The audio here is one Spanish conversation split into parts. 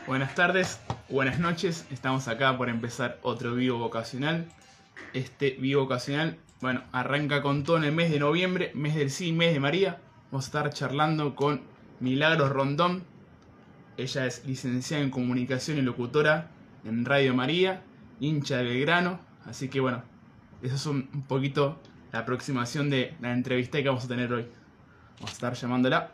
Buenas tardes, buenas noches, estamos acá por empezar otro vivo vocacional. Este vivo vocacional, bueno, arranca con todo en el mes de noviembre, mes del sí, mes de María. Vamos a estar charlando con Milagros Rondón. Ella es licenciada en comunicación y locutora en Radio María, hincha de Belgrano. Así que bueno, eso es un poquito la aproximación de la entrevista que vamos a tener hoy. Vamos a estar llamándola.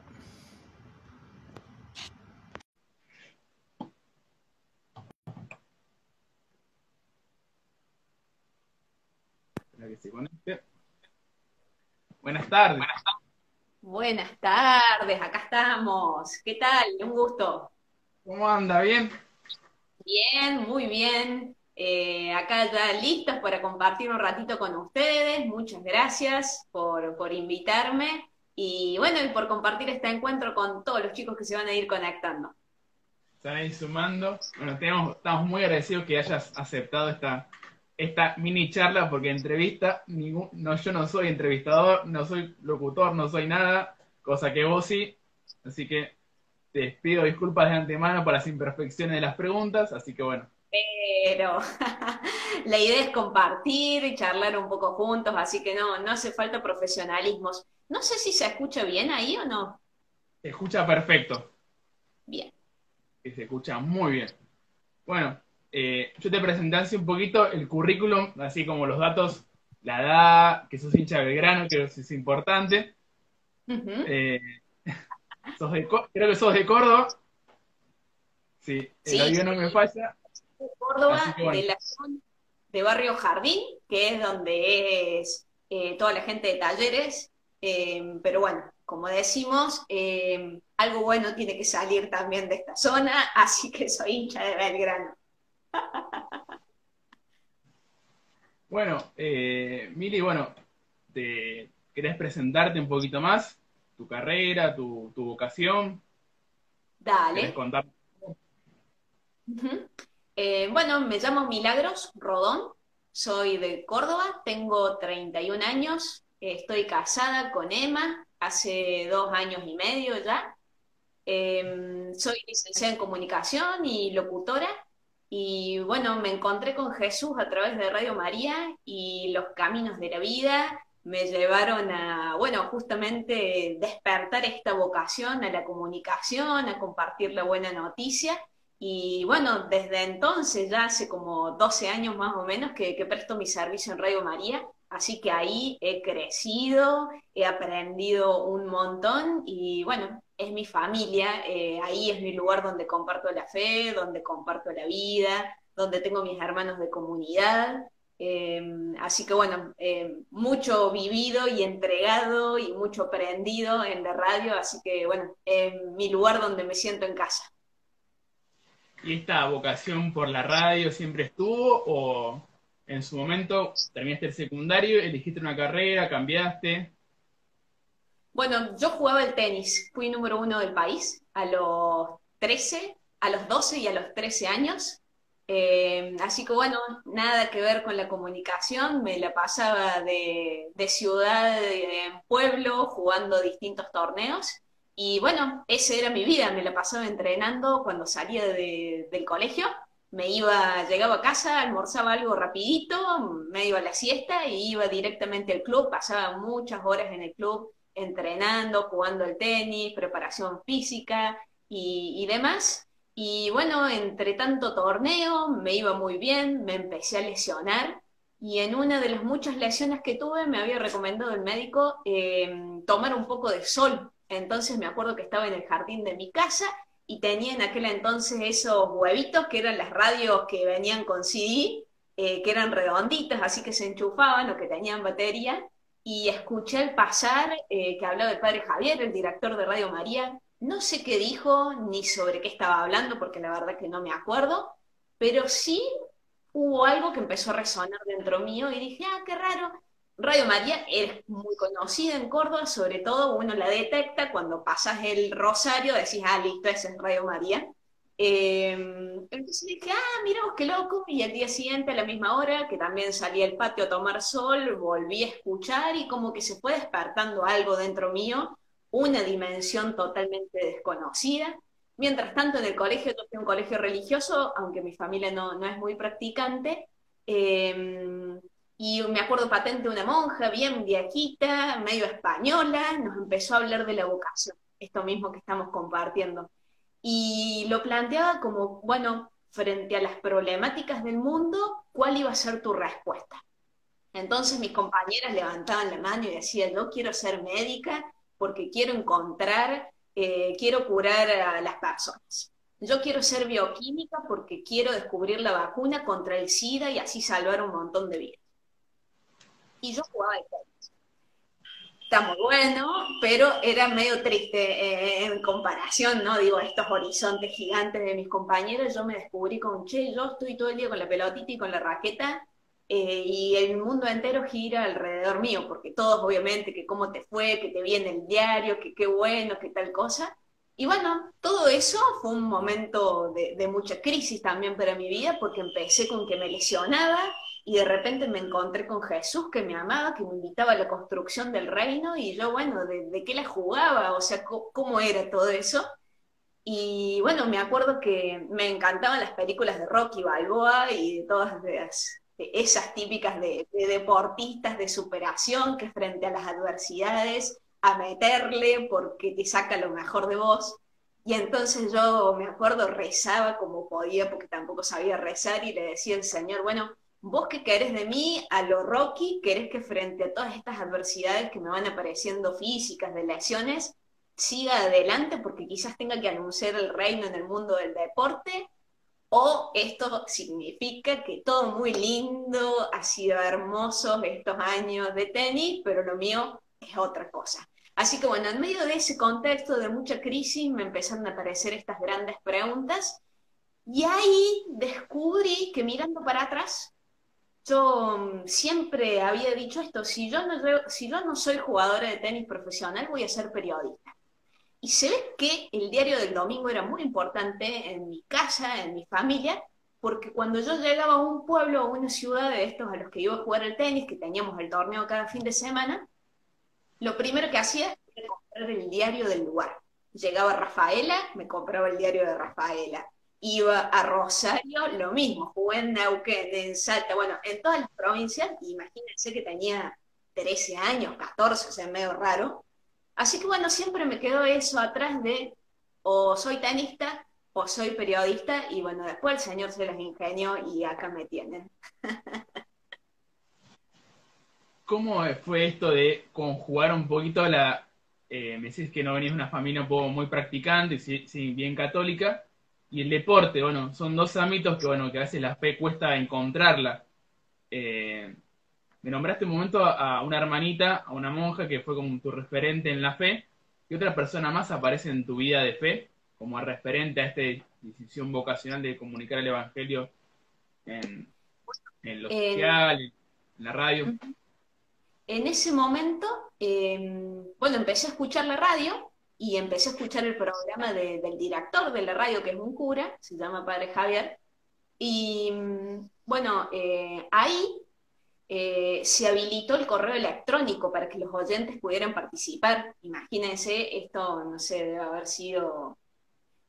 Espera que se conecte. Buenas tardes. Buenas tardes, acá estamos. ¿Qué tal? Un gusto. ¿Cómo anda? ¿Bien? Bien, muy bien. Acá ya listos para compartir un ratito con ustedes. Muchas gracias por invitarme y bueno, y por compartir este encuentro con todos los chicos que se van a ir conectando. Están ahí sumando. Bueno, estamos muy agradecidos que hayas aceptado esta mini charla, porque entrevista, no, yo no soy entrevistador, no soy locutor, no soy nada, cosa que vos sí. Así que te pido disculpas de antemano por las imperfecciones de las preguntas, así que bueno. Pero la idea es compartir y charlar un poco juntos, así que no hace falta profesionalismos. No sé si se escucha bien ahí o no. Se escucha perfecto, Bien. que se escucha muy bien. Bueno, yo te presenté así un poquito el currículum, así como los datos, la edad, que sos hincha de Belgrano, que eso es importante. Ujú. Eh, creo que sos de Córdoba. Sí, el Sí, audio no me falla. de Así Córdoba, que bueno, de la zona de Barrio Jardín, que es donde es toda la gente de talleres, pero bueno, como decimos, algo bueno tiene que salir también de esta zona, así que soy hincha de Belgrano. bueno, Mili, bueno, ¿querés presentarte un poquito más? Tu carrera, tu vocación, ¿querés Dale. contar? Ujú. Bueno, me llamo Milagros Rodón, soy de Córdoba, tengo 31 años, estoy casada con Emma hace 2 años y medio ya. Soy licenciada en comunicación y locutora y bueno, me encontré con Jesús a través de Radio María y los caminos de la vida me llevaron a, bueno, justamente despertar esta vocación a la comunicación, a compartir la buena noticia. Y bueno, desde entonces, ya hace como 12 años más o menos que presto mi servicio en Radio María, así que ahí he crecido, he aprendido un montón y bueno, es mi familia, ahí es mi lugar donde comparto la fe, donde comparto la vida, donde tengo mis hermanos de comunidad. Así que bueno, mucho vivido y entregado y mucho aprendido en la radio, así que bueno, es mi lugar donde me siento en casa. ¿Y esta vocación por la radio siempre estuvo o en su momento terminaste el secundario, elegiste una carrera, cambiaste? Bueno, yo jugaba el tenis, fui número uno del país a los 13, a los 12 y a los 13 años. Así que bueno, nada que ver con la comunicación, me la pasaba de ciudad en pueblo jugando distintos torneos. Y bueno, esa era mi vida, me la pasaba entrenando cuando salía del colegio. Llegaba a casa, almorzaba algo rapidito, me iba a la siesta y iba directamente al club, pasaba muchas horas en el club entrenando, jugando al tenis, preparación física y demás. Y bueno, entre tanto torneo me iba muy bien, me empecé a lesionar y en una de las muchas lesiones que tuve me había recomendado el médico tomar un poco de sol. Entonces me acuerdo que estaba en el jardín de mi casa y tenía en aquel entonces esos huevitos que eran las radios que venían con CD, que eran redonditas, así que se enchufaban o que tenían batería y escuché al pasar que hablaba el padre Javier, el director de Radio María. No sé qué dijo ni sobre qué estaba hablando, porque la verdad que no me acuerdo, pero sí hubo algo que empezó a resonar dentro mío y dije, ah, qué raro. Radio María es muy conocida en Córdoba, sobre todo uno la detecta cuando pasas el rosario, decís, ah, listo, esa es Radio María. Entonces dije, ah, mira vos qué loco, y al día siguiente a la misma hora, que también salí al patio a tomar sol, volví a escuchar y como que se fue despertando algo dentro mío, una dimensión totalmente desconocida. Mientras tanto, en el colegio, yo fui a un colegio religioso, aunque mi familia no es muy practicante, eh, y me acuerdo patente una monja, bien viejita, medio española, nos empezó a hablar de la vocación, esto mismo que estamos compartiendo. Y lo planteaba como, bueno, frente a las problemáticas del mundo, ¿cuál iba a ser tu respuesta? Entonces mis compañeras levantaban la mano y decían, yo quiero ser médica porque quiero encontrar, quiero curar a las personas. Yo quiero ser bioquímica porque quiero descubrir la vacuna contra el SIDA y así salvar un montón de vidas. Y yo jugaba al tenis. Está muy bueno, pero era medio triste en comparación, ¿no? Digo, estos horizontes gigantes de mis compañeros, yo me descubrí con, che, yo estoy todo el día con la pelotita y con la raqueta, y el mundo entero gira alrededor mío, porque todos obviamente, que cómo te fue, que te vi en el diario, que qué bueno, que tal cosa. Y bueno, todo eso fue un momento de mucha crisis también para mi vida, porque empecé con que me lesionaba, y de repente me encontré con Jesús que me amaba, que me invitaba a la construcción del reino, y yo, bueno, ¿de qué la jugaba? O sea, ¿cómo era todo eso? Y bueno, me acuerdo que me encantaban las películas de Rocky Balboa y de todas de esas típicas de deportistas de superación que frente a las adversidades a meterle porque te saca lo mejor de vos. Y entonces yo me acuerdo, rezaba como podía porque tampoco sabía rezar y le decía al Señor, bueno, vos qué querés de mí a lo Rocky, querés que frente a todas estas adversidades que me van apareciendo físicas, de lesiones, siga adelante porque quizás tenga que anunciar el reino en el mundo del deporte, o esto significa que todo muy lindo, ha sido hermoso estos años de tenis, pero lo mío es otra cosa. Así que bueno, en medio de ese contexto de mucha crisis me empezaron a aparecer estas grandes preguntas y ahí descubrí que mirando para atrás, yo siempre había dicho esto, si yo no soy jugadora de tenis profesional, voy a ser periodista. Y se ve que el diario del domingo era muy importante en mi casa, en mi familia, porque cuando yo llegaba a un pueblo o una ciudad de estos a los que iba a jugar el tenis, que teníamos el torneo cada fin de semana, lo primero que hacía era comprar el diario del lugar. Llegaba Rafaela, me compraba el diario de Rafaela. Iba a Rosario, lo mismo, jugué en Neuquén, en Salta, bueno, en todas las provincias, imagínense que tenía 13 años, 14, o sea, medio raro. Así que bueno, siempre me quedó eso atrás de o soy tenista o soy periodista, y bueno, después el señor se las ingenió y acá me tienen. ¿Cómo fue esto de conjugar un poquito me decís que no venís de una familia un poco muy practicante, sí, sí, bien católica, y el deporte, bueno, son dos ámbitos que, bueno, que a veces la fe cuesta encontrarla. Eh, Me nombraste un momento a una hermanita, a una monja que fue como tu referente en la fe, y otra persona más aparece en tu vida de fe, como referente a esta decisión vocacional de comunicar el evangelio en, en lo Eh, social, en la radio. en ese momento, bueno, empecé a escuchar la radio y empecé a escuchar el programa del director de la radio, que es un cura, se llama Padre Javier, y bueno, ahí se habilitó el correo electrónico para que los oyentes pudieran participar. Imagínense, esto, no sé, debe haber sido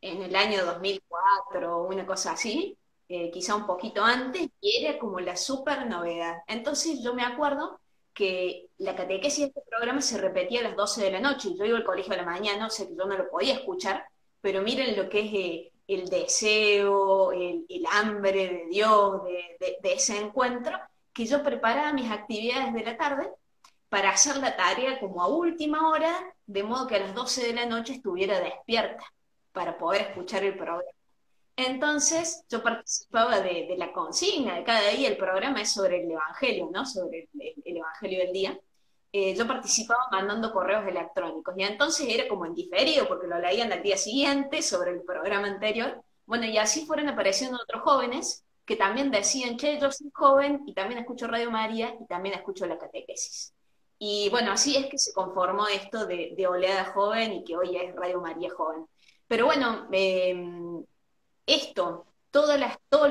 en el año 2004 o una cosa así, quizá un poquito antes, y era como la super novedad. Entonces yo me acuerdo que la catequesis de este programa se repetía a las 12 de la noche, y yo iba al colegio a la mañana, o sea que yo no lo podía escuchar, pero miren lo que es el deseo, el hambre de Dios, de ese encuentro, que yo preparaba mis actividades de la tarde para hacer la tarea como a última hora, de modo que a las 12 de la noche estuviera despierta para poder escuchar el programa. Entonces yo participaba de la consigna de cada día, el programa es sobre el Evangelio, ¿no? Sobre el Evangelio del día. Yo participaba mandando correos electrónicos, y entonces era como en diferido, porque lo leían al día siguiente sobre el programa anterior. Bueno, y así fueron apareciendo otros jóvenes que también decían, che, yo soy joven y también escucho Radio María y también escucho la catequesis. Y bueno, así es que se conformó esto de Oleada Joven y que hoy es Radio María Joven. Pero bueno, esto, todos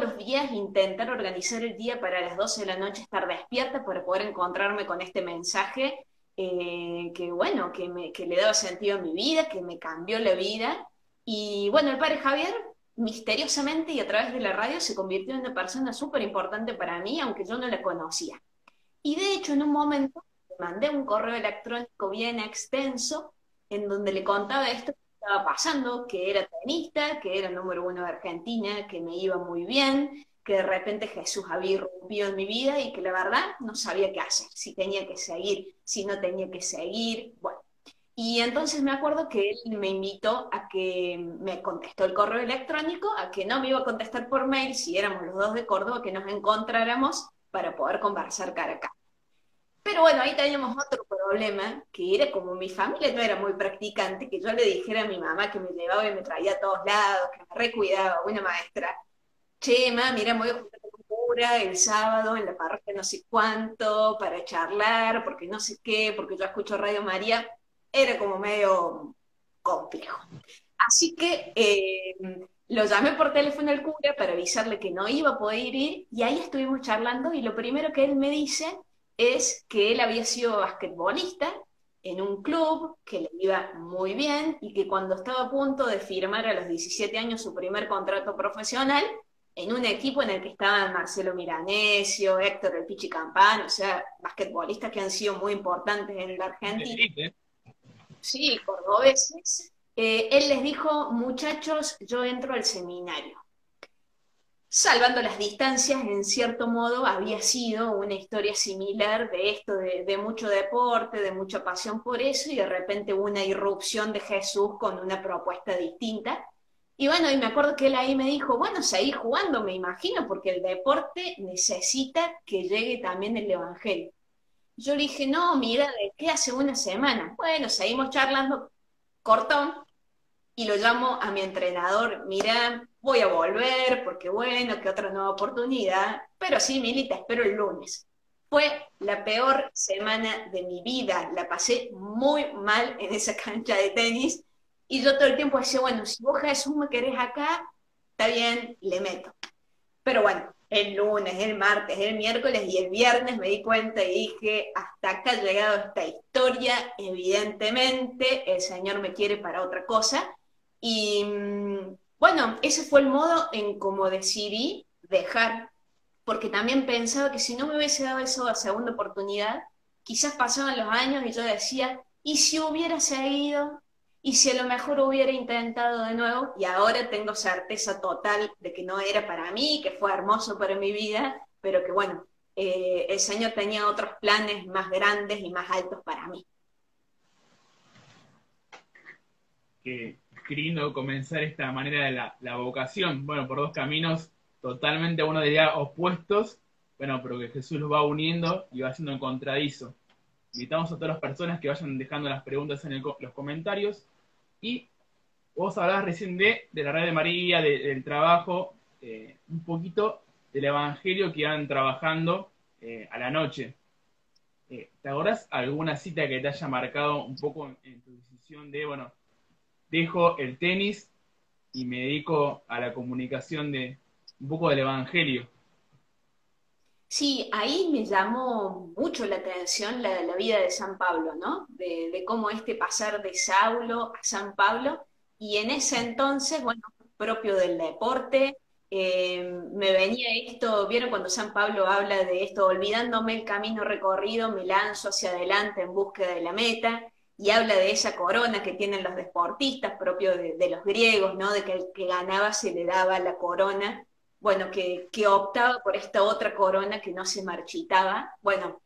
los días intentar organizar el día para las 12 de la noche estar despierta para poder encontrarme con este mensaje que bueno, que le daba sentido a mi vida, que me cambió la vida. Y bueno, el padre Javier, misteriosamente y a través de la radio, se convirtió en una persona súper importante para mí, aunque yo no la conocía. Y de hecho, en un momento le mandé un correo electrónico bien extenso en donde le contaba esto que estaba pasando, que era tenista, que era el número uno de Argentina, que me iba muy bien, que de repente Jesús había irrumpido en mi vida y que la verdad no sabía qué hacer, si tenía que seguir, si no tenía que seguir, bueno. Y entonces me acuerdo que él me invitó a que me contestó el correo electrónico, a que no me iba a contestar por mail si éramos los dos de Córdoba, que nos encontráramos para poder conversar cara a cara. Pero bueno, ahí teníamos otro problema, que era como mi familia no era muy practicante, que yo le dijera a mi mamá que me llevaba y me traía a todos lados, que me recuidaba, una maestra, che, ma, mira, me voy a juntar con un cura el sábado en la parroquia no sé cuánto, para charlar, porque no sé qué, porque yo escucho Radio María, era como medio complejo. Así que lo llamé por teléfono al cura para avisarle que no iba a poder ir, y ahí estuvimos charlando, y lo primero que él me dice es que él había sido basquetbolista en un club, que le iba muy bien, y que cuando estaba a punto de firmar a los 17 años su primer contrato profesional, en un equipo en el que estaban Marcelo Miranesio, Héctor El Pichi Campana, o sea, basquetbolistas que han sido muy importantes en la Argentina, sí, cordobeses, él les dijo, muchachos, yo entro al seminario. Salvando las distancias, en cierto modo, había sido una historia similar de esto, de mucho deporte, de mucha pasión por eso, y de repente una irrupción de Jesús con una propuesta distinta. Y bueno, y me acuerdo que él ahí me dijo, bueno, seguí jugando, me imagino, porque el deporte necesita que llegue también el Evangelio. Yo le dije, no, mira, ¿de qué hace una semana? Bueno, seguimos charlando, cortón, y lo llamo a mi entrenador, mira, voy a volver, porque bueno, que otra nueva oportunidad, pero sí, Mili, te espero el lunes. Fue la peor semana de mi vida, la pasé muy mal en esa cancha de tenis, y yo todo el tiempo decía, bueno, si vos Jesús me querés acá, está bien, le meto. Pero bueno, el lunes, el martes, el miércoles y el viernes me di cuenta y dije, hasta acá ha llegado esta historia, evidentemente el Señor me quiere para otra cosa. Y bueno, ese fue el modo en cómo decidí dejar, porque también pensaba que si no me hubiese dado esa segunda oportunidad, quizás pasaban los años y yo decía, ¿y si hubiera seguido? ¿Y si a lo mejor hubiera intentado de nuevo? Y ahora tengo certeza total de que no era para mí, que fue hermoso para mi vida, pero que bueno, el Señor tenía otros planes más grandes y más altos para mí. Qué lindo comenzar esta manera de la vocación. Bueno, por dos caminos totalmente, uno diría, opuestos, bueno, pero que Jesús los va uniendo y va haciendo encontradizo. Invitamos a todas las personas que vayan dejando las preguntas en los comentarios. Y vos hablabas recién de la red de María, del trabajo, un poquito del evangelio que iban trabajando a la noche. ¿Te acordás alguna cita que te haya marcado un poco en tu decisión de, bueno, dejo el tenis y me dedico a la comunicación de un poco del evangelio? Sí, ahí me llamó mucho la atención la vida de San Pablo, ¿no? De cómo pasar de Saulo a San Pablo, y en ese entonces, bueno, propio del deporte, me venía esto, ¿vieron cuando San Pablo habla de esto? Olvidándome el camino recorrido, me lanzo hacia adelante en búsqueda de la meta, y habla de esa corona que tienen los deportistas, propio de los griegos, ¿no? De que el que ganaba se le daba la corona, bueno, que optaba por esta otra corona que no se marchitaba. Bueno,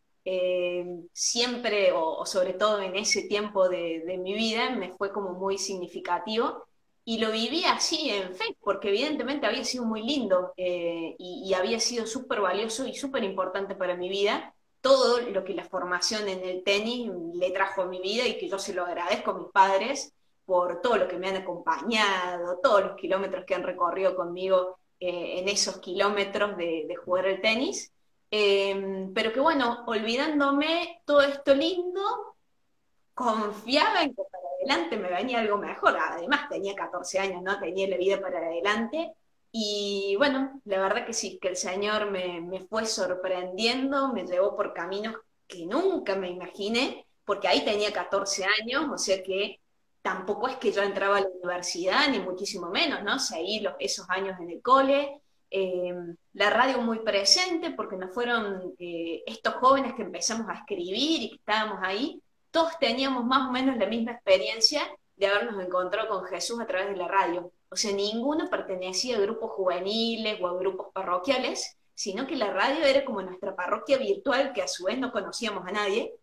siempre, o sobre todo en ese tiempo de mi vida, me fue como muy significativo. Y lo viví así en fe, porque evidentemente había sido muy lindo, y había sido súper valioso y súper importante para mi vida. Todo lo que la formación en el tenis le trajo a mi vida, y que yo se lo agradezco a mis padres por todo lo que me han acompañado, todos los kilómetros que han recorrido conmigo en esos kilómetros de jugar el tenis. Pero que bueno, olvidándome todo esto lindo, confiaba en que para adelante me venía algo mejor. Además tenía 14 años, ¿no? Tenía la vida para adelante. Y bueno, la verdad que sí, que el Señor me fue sorprendiendo, me llevó por caminos que nunca me imaginé, porque ahí tenía 14 años, o sea que tampoco es que yo entraba a la universidad, ni muchísimo menos, ¿no? Seguí esos años en el cole, eh, la radio muy presente, porque nos fueron estos jóvenes que empezamos a escribir y que estábamos ahí, todos teníamos más o menos la misma experiencia de habernos encontrado con Jesús a través de la radio. O sea, ninguno pertenecía a grupos juveniles o a grupos parroquiales, sino que la radio era como nuestra parroquia virtual, que a su vez no conocíamos a nadie.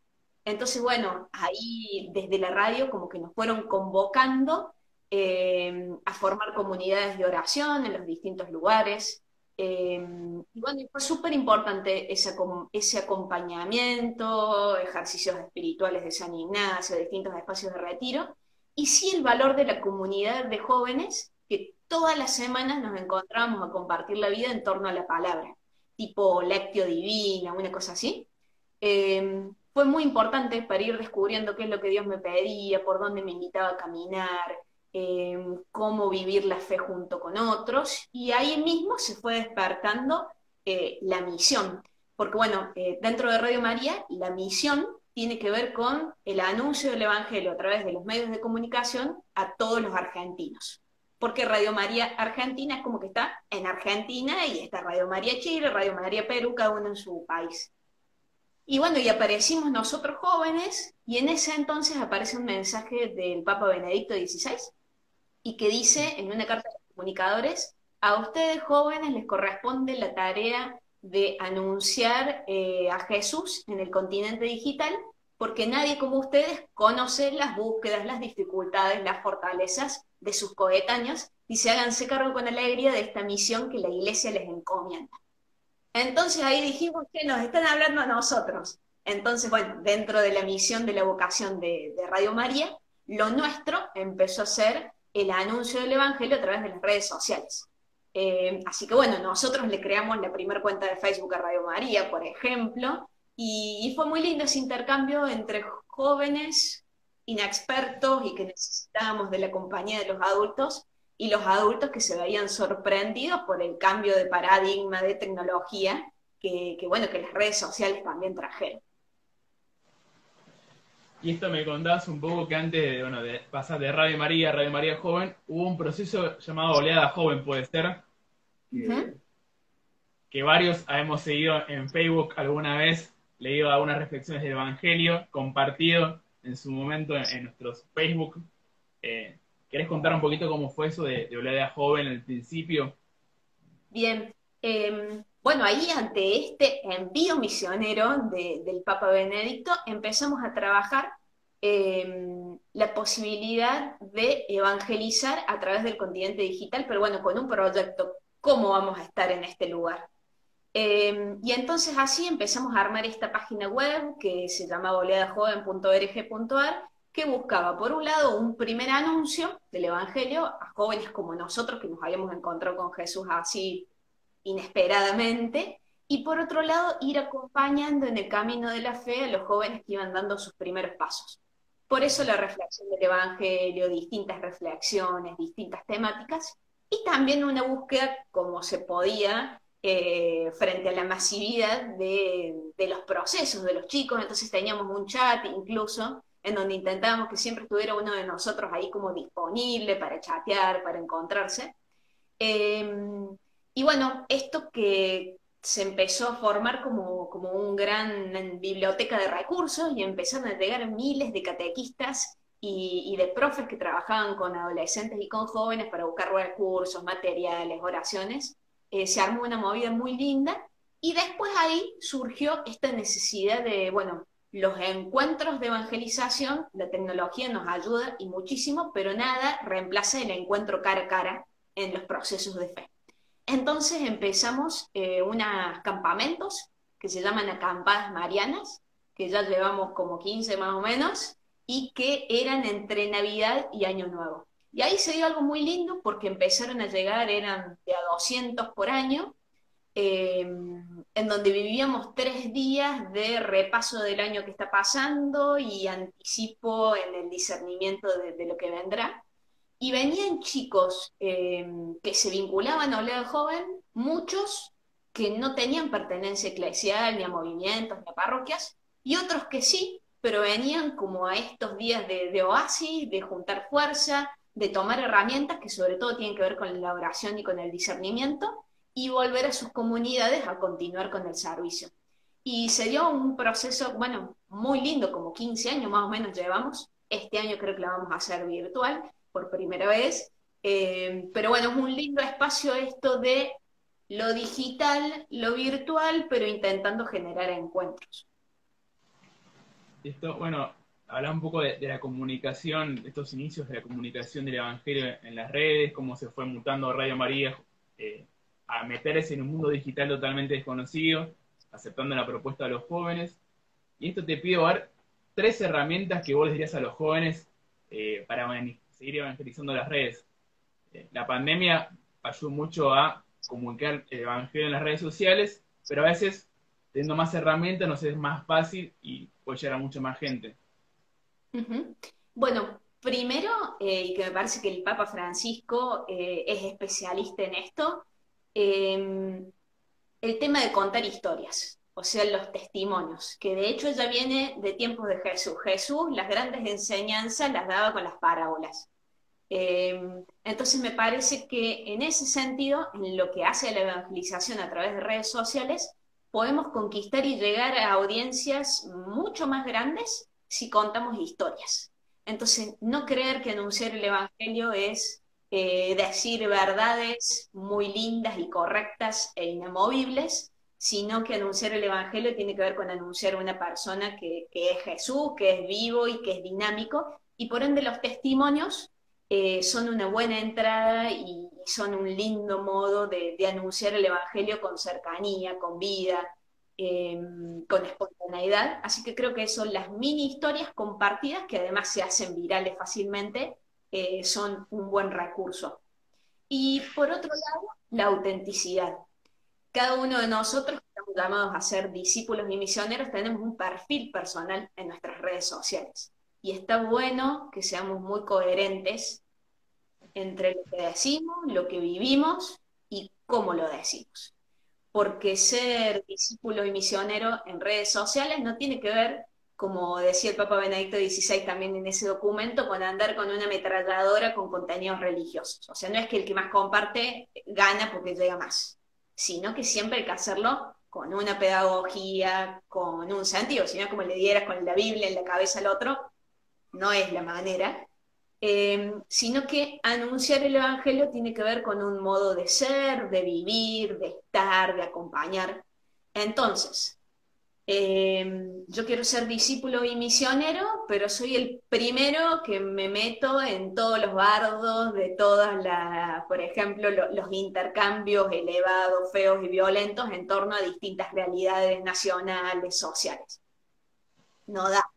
Entonces, bueno, ahí desde la radio como que nos fueron convocando a formar comunidades de oración en los distintos lugares. Y bueno, fue súper importante ese acompañamiento, ejercicios espirituales de San Ignacio, distintos espacios de retiro, y sí el valor de la comunidad de jóvenes que todas las semanas nos encontramos a compartir la vida en torno a la palabra, tipo Lectio Divina, una cosa así. Fue muy importante para ir descubriendo qué es lo que Dios me pedía, por dónde me invitaba a caminar, cómo vivir la fe junto con otros, y ahí mismo se fue despertando la misión, porque bueno, dentro de Radio María, la misión tiene que ver con el anuncio del Evangelio a través de los medios de comunicación a todos los argentinos. Porque Radio María Argentina es como que está en Argentina y está Radio María Chile, Radio María Perú, cada uno en su país. Y bueno, y aparecimos nosotros jóvenes, y en ese entonces aparece un mensaje del Papa Benedicto XVI, y que dice en una carta de los comunicadores: a ustedes jóvenes les corresponde la tarea de anunciar a Jesús en el continente digital, porque nadie como ustedes conoce las búsquedas, las dificultades, las fortalezas de sus coetáneos, y se háganse cargo con alegría de esta misión que la Iglesia les encomienda. Entonces ahí dijimos que nos están hablando a nosotros. Entonces, bueno, dentro de la misión de la vocación de Radio María, lo nuestro empezó a ser el anuncio del Evangelio a través de las redes sociales. Así que bueno, nosotros le creamos la primera cuenta de Facebook a Radio María, por ejemplo, y fue muy lindo ese intercambio entre jóvenes inexpertos y que necesitábamos de la compañía de los adultos, y los adultos que se veían sorprendidos por el cambio de paradigma de tecnología bueno, que las redes sociales también trajeron. Y esto me contabas un poco que antes de, bueno, de pasar de Radio María a Radio María Joven, hubo un proceso llamado Oleada Joven, puede ser, que varios hemos seguido en Facebook alguna vez, leído algunas reflexiones del Evangelio, compartido en su momento en nuestros Facebook. ¿Querés contar un poquito cómo fue eso de Oleada Joven al principio? Bien, bueno, ahí ante este envío misionero del Papa Benedicto empezamos a trabajar la posibilidad de evangelizar a través del continente digital, pero bueno, con un proyecto, ¿cómo vamos a estar en este lugar? Y entonces así empezamos a armar esta página web que se llamaba oleadajoven.org.ar, que buscaba, por un lado, un primer anuncio del Evangelio a jóvenes como nosotros, que nos habíamos encontrado con Jesús así inesperadamente, y por otro lado, ir acompañando en el camino de la fe a los jóvenes que iban dando sus primeros pasos. Por eso la reflexión del Evangelio, distintas reflexiones, distintas temáticas, y también una búsqueda, como se podía, frente a la masividad de los procesos de los chicos. Entonces teníamos un chat incluso, en donde intentábamos que siempre estuviera uno de nosotros ahí como disponible para chatear, para encontrarse. Y bueno, esto que se empezó a formar como un gran biblioteca de recursos, y empezaron a llegar miles de catequistas y de profes que trabajaban con adolescentes y con jóvenes para buscar recursos, materiales, oraciones. Se armó una movida muy linda, y después ahí surgió esta necesidad de, bueno, los encuentros de evangelización. La tecnología nos ayuda y muchísimo, pero nada reemplaza el encuentro cara a cara en los procesos de fe. Entonces empezamos unos campamentos que se llaman acampadas marianas, que ya llevamos como 15 más o menos, y que eran entre Navidad y Año Nuevo. Y ahí se dio algo muy lindo, porque empezaron a llegar, eran de a 200 por año, en donde vivíamos 3 días de repaso del año que está pasando y anticipo en el discernimiento de lo que vendrá. Y venían chicos que se vinculaban a Oleada Joven, muchos que no tenían pertenencia eclesial, ni a movimientos, ni a parroquias, y otros que sí, pero venían como a estos días de oasis, de juntar fuerza, de tomar herramientas que sobre todo tienen que ver con la oración y con el discernimiento, y volver a sus comunidades a continuar con el servicio. Y se dio un proceso, bueno, muy lindo, como 15 años más o menos llevamos. Este año creo que la vamos a hacer virtual por primera vez. Pero bueno, es un lindo espacio esto de lo digital, lo virtual, pero intentando generar encuentros. Esto, bueno, habla un poco de la comunicación, de estos inicios de la comunicación del Evangelio en las redes, cómo se fue mutando Radio María eh, a meterse en un mundo digital totalmente desconocido, aceptando la propuesta de los jóvenes. Y esto te pido dar 3 herramientas que vos les dirías a los jóvenes para seguir evangelizando las redes. La pandemia ayudó mucho a comunicar el Evangelio en las redes sociales, pero a veces, teniendo más herramientas, nos es más fácil y puede llegar a mucha más gente. Ujú. Bueno, primero, y que me parece que el Papa Francisco es especialista en esto, eh, el tema de contar historias, o sea, los testimonios, que de hecho ya viene de tiempos de Jesús. Jesús las grandes enseñanzas las daba con las parábolas. Entonces me parece que en ese sentido, en lo que hace a la evangelización a través de redes sociales, podemos conquistar y llegar a audiencias mucho más grandes si contamos historias. Entonces, no creer que anunciar el Evangelio es decir verdades muy lindas y correctas e inamovibles, sino que anunciar el Evangelio tiene que ver con anunciar una persona que es Jesús, que es vivo y que es dinámico, y por ende los testimonios son una buena entrada y son un lindo modo de anunciar el Evangelio con cercanía, con vida, eh, con espontaneidad. Así que creo que son las mini historias compartidas, que además se hacen virales fácilmente, son un buen recurso. Y por otro lado, la autenticidad. Cada uno de nosotros que estamos llamados a ser discípulos y misioneros tenemos un perfil personal en nuestras redes sociales. Y está bueno que seamos muy coherentes entre lo que decimos, lo que vivimos y cómo lo decimos. Porque ser discípulo y misionero en redes sociales no tiene que ver, como decía el Papa Benedicto XVI también en ese documento, con andar con una ametralladora con contenidos religiosos. O sea, no es que el que más comparte gana porque llega más, sino que siempre hay que hacerlo con una pedagogía, con un sentido, sino como le dieras con la Biblia en la cabeza al otro, no es la manera, sino que anunciar el Evangelio tiene que ver con un modo de ser, de vivir, de estar, de acompañar. Entonces, yo quiero ser discípulo y misionero, pero soy el primero que me meto en todos los bardos de todas las, por ejemplo, los intercambios elevados, feos y violentos en torno a distintas realidades nacionales, sociales. No da.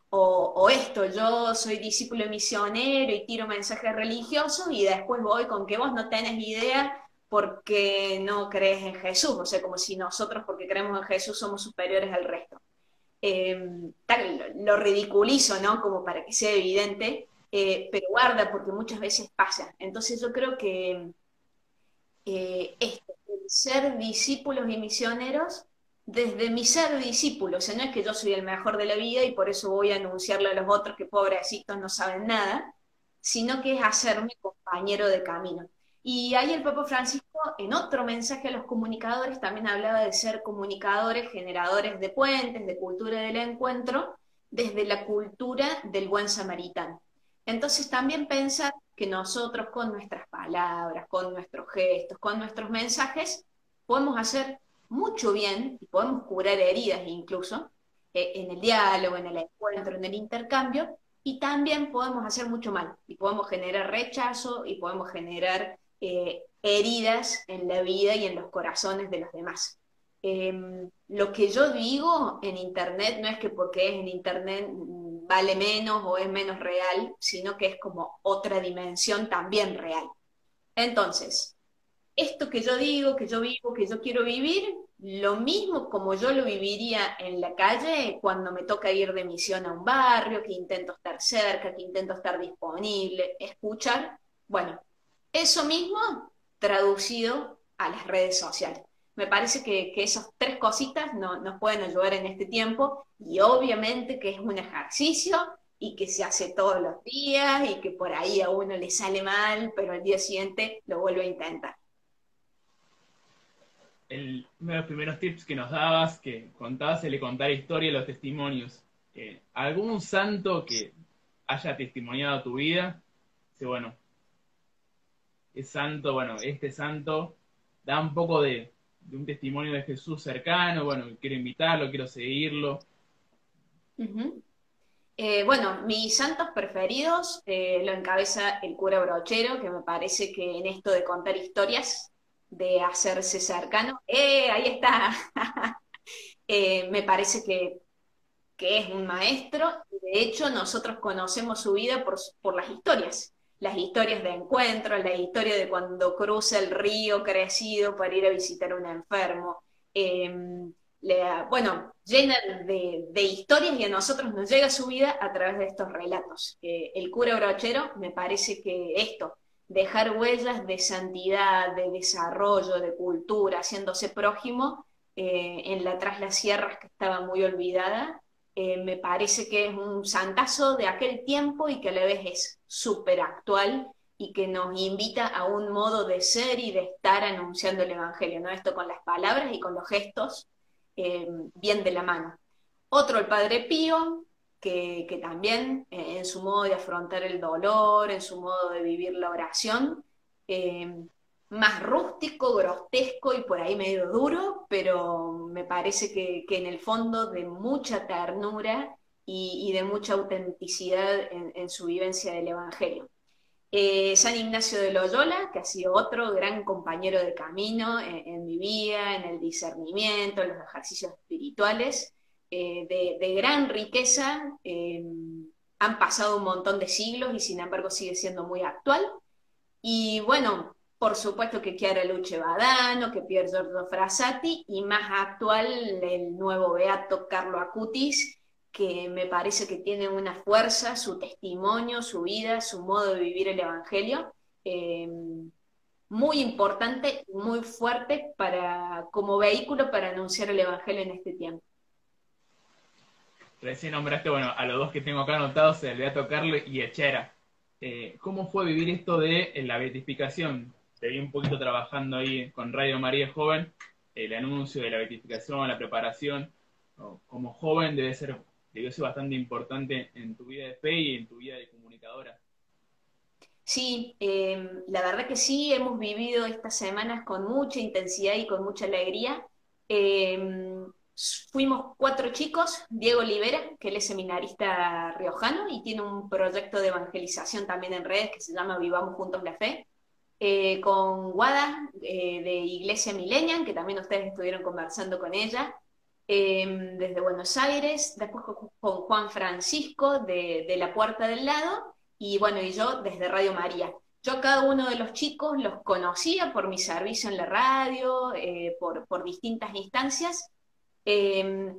O esto, yo soy discípulo misionero y tiro mensajes religiosos y después voy con que vos no tenés idea porque no crees en Jesús, o sea, como si nosotros porque creemos en Jesús somos superiores al resto. Lo ridiculizo, ¿no? Como para que sea evidente, pero guarda porque muchas veces pasa. Entonces yo creo que esto, el ser discípulos y misioneros, desde mi ser discípulo, o sea, no es que yo soy el mejor de la vida y por eso voy a anunciarle a los otros que pobrecitos no saben nada, sino que es hacerme compañero de camino. Y ahí el Papa Francisco, en otro mensaje a los comunicadores, también hablaba de ser comunicadores, generadores de puentes, de cultura del encuentro, desde la cultura del buen samaritano. Entonces también pensar que nosotros con nuestras palabras, con nuestros gestos, con nuestros mensajes, podemos hacer mucho bien y podemos curar heridas incluso en el diálogo, en el encuentro, en el intercambio, y también podemos hacer mucho mal y podemos generar rechazo y podemos generar heridas en la vida y en los corazones de los demás. Lo que yo digo en Internet no es que porque es en Internet vale menos o es menos real, sino que es como otra dimensión también real. Entonces, esto que yo digo, que yo vivo, que yo quiero vivir, lo mismo como yo lo viviría en la calle cuando me toca ir de misión a un barrio, que intento estar cerca, que intento estar disponible, escuchar, bueno, eso mismo traducido a las redes sociales. me parece que esas tres cositas nos pueden ayudar en este tiempo, y obviamente que es un ejercicio y que se hace todos los días y que por ahí a uno le sale mal, pero al día siguiente lo vuelve a intentar. Uno de los primeros tips que nos dabas, que contabas, el de contar historia y los testimonios. ¿Algún santo que haya testimoniado tu vida? Dice, bueno, es santo, bueno, este santo da un poco de un testimonio de Jesús cercano, bueno, quiero invitarlo, quiero seguirlo. Ujú. Bueno, mis santos preferidos lo encabeza el cura Brochero, que me parece que en esto de contar historias, de hacerse cercano, ahí está, me parece que es un maestro, y de hecho nosotros conocemos su vida por las historias de encuentro, la historia de cuando cruza el río crecido para ir a visitar a un enfermo. Bueno, llena de historias, y a nosotros nos llega su vida a través de estos relatos. El cura Brochero, me parece que esto, dejar huellas de santidad, de desarrollo, de cultura, haciéndose prójimo en la Tras las Sierras, que estaba muy olvidada, me parece que es un santazo de aquel tiempo y que a la vez es súper actual y que nos invita a un modo de ser y de estar anunciando el Evangelio, ¿no? Esto con las palabras y con los gestos, bien de la mano. Otro, el Padre Pío, que también en su modo de afrontar el dolor, en su modo de vivir la oración, eh, más rústico, grotesco y por ahí medio duro, pero me parece que en el fondo de mucha ternura y de mucha autenticidad en su vivencia del Evangelio. San Ignacio de Loyola, que ha sido otro gran compañero de camino en mi vida, en el discernimiento, en los ejercicios espirituales, de gran riqueza, han pasado un montón de siglos y sin embargo sigue siendo muy actual. Y bueno, por supuesto que Chiara Luce Badano, que Pier Giorgio Frassati, y más actual el nuevo beato Carlo Acutis, que me parece que tiene una fuerza, su testimonio, su vida, su modo de vivir el Evangelio, eh, muy importante, muy fuerte como vehículo para anunciar el Evangelio en este tiempo. Recién nombraste, bueno, a los dos que tengo acá anotados, el Beato Carlo y Echera. ¿Cómo fue vivir esto de la beatificación? Te vi un poquito trabajando ahí con Radio María Joven, el anuncio de la beatificación, la preparación. Como joven debió ser bastante importante en tu vida de fe y en tu vida de comunicadora. Sí, la verdad que sí, hemos vivido estas semanas con mucha intensidad y con mucha alegría. Eh, Fuimos 4 chicos, Diego Olivera, que él es seminarista riojano y tiene un proyecto de evangelización también en redes que se llama Vivamos Juntos la Fe, con Guada, de Iglesia Millennium, que también ustedes estuvieron conversando con ella, desde Buenos Aires, después con Juan Francisco de La Puerta del Lado, y bueno, y yo desde Radio María. Yo a cada uno de los chicos los conocía por mi servicio en la radio, por distintas instancias.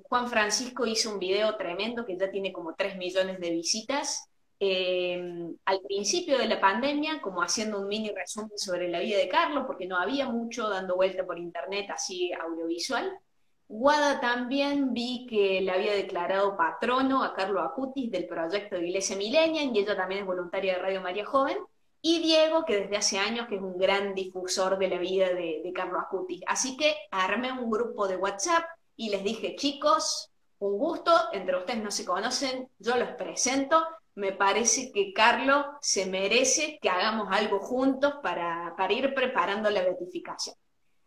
Juan Francisco hizo un video tremendo que ya tiene como 3 millones de visitas, al principio de la pandemia, como haciendo un mini resumen sobre la vida de Carlos, porque no había mucho dando vuelta por internet así audiovisual. Guada también vi que le había declarado patrono a Carlo Acutis del proyecto de Iglesia Millennium, y ella también es voluntaria de Radio María Joven. Y Diego, que desde hace años que es un gran difusor de la vida de Carlo Acutis. Así que armé un grupo de WhatsApp y les dije, chicos, un gusto, entre ustedes no se conocen, yo los presento, me parece que Carlos se merece que hagamos algo juntos para ir preparando la beatificación.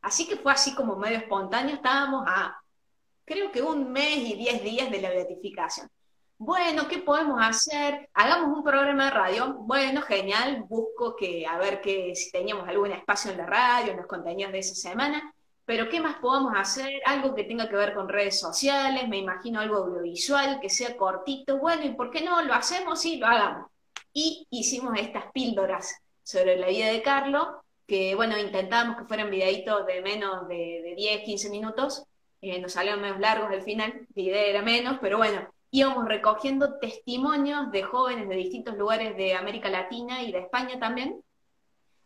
Así que fue así como medio espontáneo, estábamos a creo que 1 mes y 10 días de la beatificación. Bueno, ¿qué podemos hacer? Hagamos un programa de radio. Bueno, genial, busco a ver si teníamos algún espacio en la radio, en los contenidos de esa semana. Pero ¿qué más podemos hacer? Algo que tenga que ver con redes sociales, me imagino algo audiovisual, que sea cortito. Bueno, ¿y por qué no lo hacemos? Sí, lo hagamos. Y hicimos estas píldoras sobre la vida de Carlos, que bueno, intentábamos que fueran videitos de menos de 10, 15 minutos. Nos salieron menos largos al final, la idea era menos, pero bueno, íbamos recogiendo testimonios de jóvenes de distintos lugares de América Latina y de España también,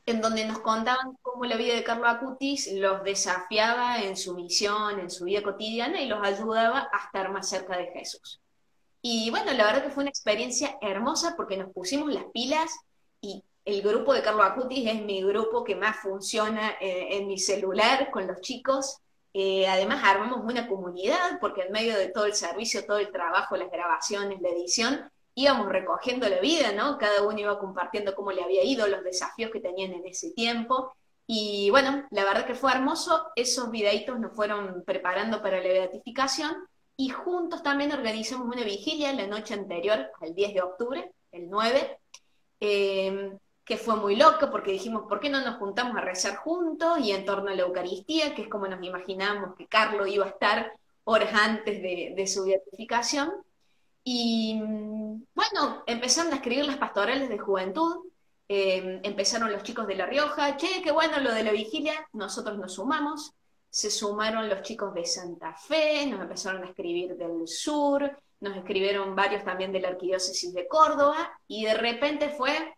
en donde nos contaban cómo la vida de Carlo Acutis los desafiaba en su misión, en su vida cotidiana y los ayudaba a estar más cerca de Jesús. Y bueno, la verdad que fue una experiencia hermosa porque nos pusimos las pilas y el grupo de Carlo Acutis es mi grupo que más funciona en mi celular con los chicos. Además armamos una comunidad porque en medio de todo el servicio, todo el trabajo, las grabaciones, la edición, íbamos recogiendo la vida, ¿no? Cada uno iba compartiendo cómo le había ido, los desafíos que tenían en ese tiempo. Y bueno, la verdad que fue hermoso. Esos videitos nos fueron preparando para la beatificación y juntos también organizamos una vigilia la noche anterior al 10 de octubre, el 9, que fue muy loco porque dijimos, ¿por qué no nos juntamos a rezar juntos y en torno a la Eucaristía, que es como nos imaginamos que Carlos iba a estar horas antes de su beatificación? Y bueno, empezaron a escribir las pastorales de juventud, empezaron los chicos de La Rioja, che, qué bueno lo de la vigilia, nosotros nos sumamos, se sumaron los chicos de Santa Fe, nos empezaron a escribir del sur, nos escribieron varios también de la Arquidiócesis de Córdoba, y de repente fue,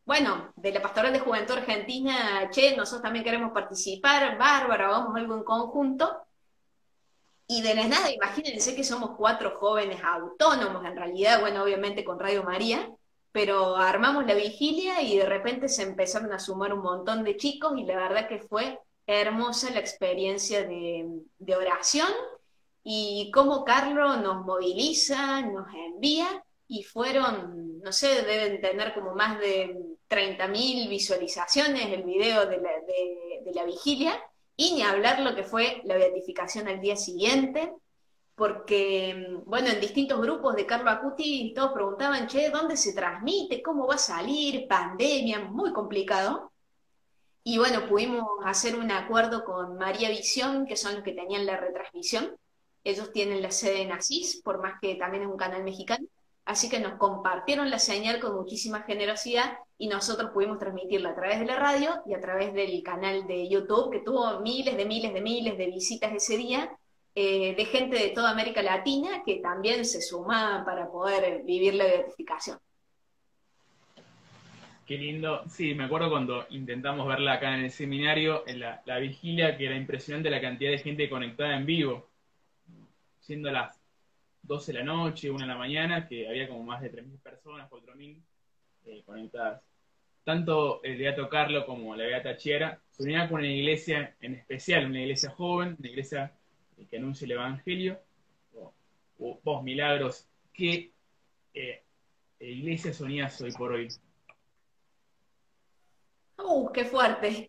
bueno, de la Pastoral de Juventud Argentina, che, nosotros también queremos participar, bárbara, vamos a algo en conjunto, y de la nada, imagínense que somos 4 jóvenes autónomos, en realidad, bueno, obviamente con Radio María, pero armamos la vigilia y de repente se empezaron a sumar un montón de chicos y la verdad que fue hermosa la experiencia de oración y cómo Carlos nos moviliza, nos envía y fueron, no sé, deben tener como más de 30.000 visualizaciones el video de la vigilia y ni hablar lo que fue la beatificación al día siguiente, porque, bueno, en distintos grupos de Carlo Acuti todos preguntaban, che, ¿dónde se transmite? ¿Cómo va a salir? Pandemia, muy complicado. Y bueno, pudimos hacer un acuerdo con María Visión, que son los que tenían la retransmisión. Ellos tienen la sede en Asís, por más que también es un canal mexicano. Así que nos compartieron la señal con muchísima generosidad y nosotros pudimos transmitirla a través de la radio y a través del canal de YouTube, que tuvo miles de visitas ese día, de gente de toda América Latina que también se suma para poder vivir la beatificación. Qué lindo. Sí, me acuerdo cuando intentamos verla acá en el seminario, en la vigilia, que era impresionante la cantidad de gente conectada en vivo, siendo las 12 de la noche, 1 de la mañana, que había como más de 3.000 personas, 4.000 conectadas. Tanto el Beato Carlo como la Beata Chiara se unían con una iglesia en especial, una iglesia joven, una iglesia que anuncia el Evangelio. Vos, Milagros, ¿qué iglesias unías hoy por hoy? Qué fuerte.